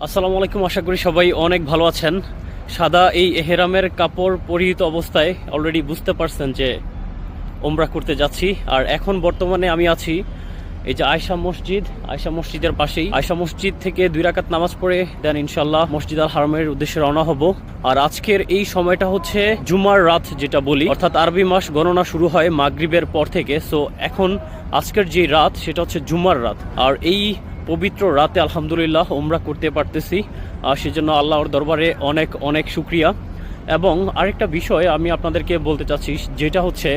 আসসালামু আলাইকুম। আশা করি সবাই অনেক ভালো আছেন। সাদা এই এহরামের কাপড় পরিহিত অবস্থায় অলরেডি বুঝতে পারছেন যে ওমরা করতে যাচ্ছি। আর এখন বর্তমানে আমি আছি এই যে আয়শা মসজিদের পাশেই। আয়শা মসজিদ থেকে 2 রাকাত নামাজ পড়ে দেন ইনশাল্লাহ মসজিদ আল হারামের উদ্দেশ্যে রওনা হব। আর আজকের এই সময়টা হচ্ছে জুমার রাত যেটা বলি, অর্থাৎ আরবি মাস গণনা শুরু হয় মাগরিবের পর থেকে। সো এখন আজকের যে রাত সেটা হচ্ছে জুমার রাত। আর এই পবিত্র রাতে আলহামদুলিল্লাহ ওমরা করতে পারতেছি, আর সেজন্য আল্লাহর দরবারে অনেক অনেক শুকরিয়া। এবং আরেকটা বিষয় আমি আপনাদেরকে বলতে চাচ্ছি, যেটা হচ্ছে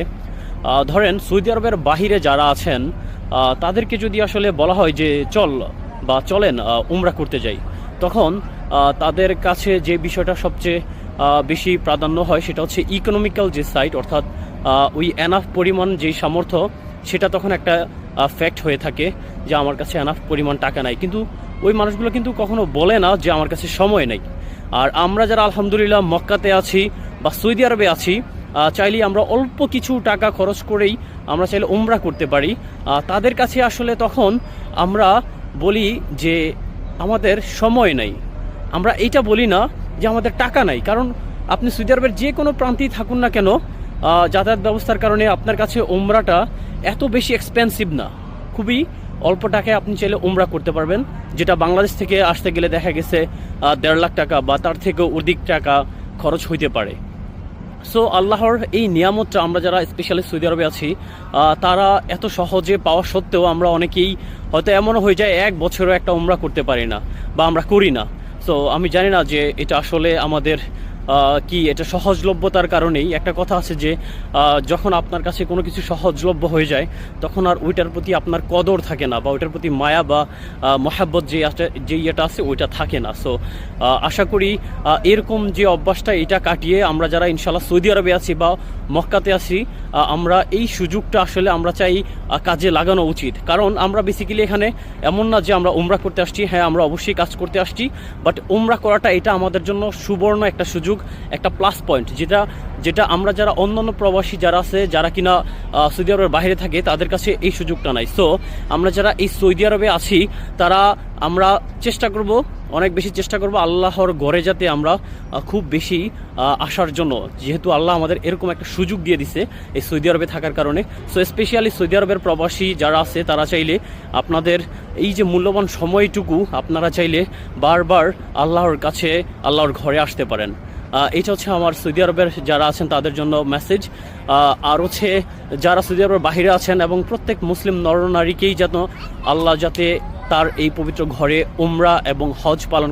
ধরেন সৌদি আরবের বাহিরে যারা আছেন তাদেরকে যদি আসলে বলা হয় যে চলেন উমরা করতে যাই, তখন তাদের কাছে যে বিষয়টা সবচেয়ে বেশি প্রাধান্য হয় সেটা হচ্ছে ইকোনমিক্যাল যে সাইড, অর্থাৎ ওই এনাফ পরিমাণ যেই সামর্থ্য, সেটা তখন একটা ফ্যাক্ট হয়ে থাকে যে আমার কাছে এনাফ পরিমাণ টাকা নাই। কিন্তু ওই মানুষগুলো কিন্তু কখনো বলে না যে আমার কাছে সময় নেই। আর আমরা যারা আলহামদুলিল্লাহ মক্কাতে আছি বা সৌদি আরবে আছি, চাইলে আমরা অল্প কিছু টাকা খরচ করেই আমরা চাইলে উমরা করতে পারি। তাদের কাছে আসলে তখন আমরা বলি যে আমাদের সময় নেই। আমরা এইটা বলি না যে আমাদের টাকা নাই, কারণ আপনি সৌদি আরবের যে কোনো প্রান্তেই থাকুন না কেন, যাতায়াত ব্যবস্থার কারণে আপনার কাছে উমরাটা এত বেশি এক্সপেন্সিভ না। খুবই অল্প টাকায় আপনি চাইলে উমরা করতে পারবেন, যেটা বাংলাদেশ থেকে আসতে গেলে দেখা গেছে 1.5 লাখ টাকা বা তার থেকেও অধিক টাকা খরচ হইতে পারে। সো আল্লাহর এই নিয়ামতটা আমরা যারা স্পেশালি সৌদি আরবে আছি তারা এত সহজে পাওয়া সত্ত্বেও আমরা অনেকেই হয়তো এমনও হয়ে যায় 1 বছরও একটা উমরা করতে পারি না বা আমরা করি না। সো আমি জানি না যে এটা আসলে আমাদের এটা সহজলভ্যতার কারণেই। একটা কথা আছে যে যখন আপনার কাছে কোনো কিছু সহজলভ্য হয়ে যায় তখন আর ওইটার প্রতি আপনার কদর থাকে না, বা ওইটার প্রতি মায়া বা মহাব্বত যে ইয়েটা আছে ওইটা থাকে না। সো আশা করি এরকম যে অভ্যাসটা এটা কাটিয়ে আমরা যারা ইনশাল্লাহ সৌদি আরবে আছি বা মক্কাতে আছি, আমরা এই সুযোগটা আসলে আমরা চাই কাজে লাগানো উচিত। কারণ আমরা বেসিক্যালি এখানে এমন না যে আমরা উমরা করতে আসছি, হ্যাঁ আমরা অবশ্যই কাজ করতে আসছি, বাট উমরা করাটা এটা আমাদের জন্য সুবর্ণ একটা সুযোগ, একটা প্লাস পয়েন্ট, যেটা আমরা যারা অন্যান্য প্রবাসী যারা আছে, যারা কিনা সৌদি আরবের বাইরে থাকে, তাদের কাছে এই সুযোগটা নাই। সো আমরা যারা এই সৌদি আরবে আছি তারা আমরা চেষ্টা করব, অনেক বেশি চেষ্টা করব আল্লাহর ঘরে যাতে আমরা খুব বেশি আসার জন্য, যেহেতু আল্লাহ আমাদের এরকম একটা সুযোগ দিয়ে দিছে এই সৌদি আরবে থাকার কারণে। সো স্পেশালি সৌদি আরবের প্রবাসী যারা আছে তারা চাইলে আপনাদের এই যে মূল্যবান সময়টুকু আপনারা চাইলে বারবার আল্লাহর কাছে, আল্লাহর ঘরে আসতে পারেন। এটা হচ্ছে আমার সৌদি আরবের যারা আছেন তাদের জন্য মেসেজ। আর হচ্ছে যারা সৌদি আরবের বাহিরে আছেন এবং প্রত্যেক মুসলিম নরনারীকেই যেন আল্লাহ যাতে তার এই পবিত্র ঘরে উমরা এবং হজ পালন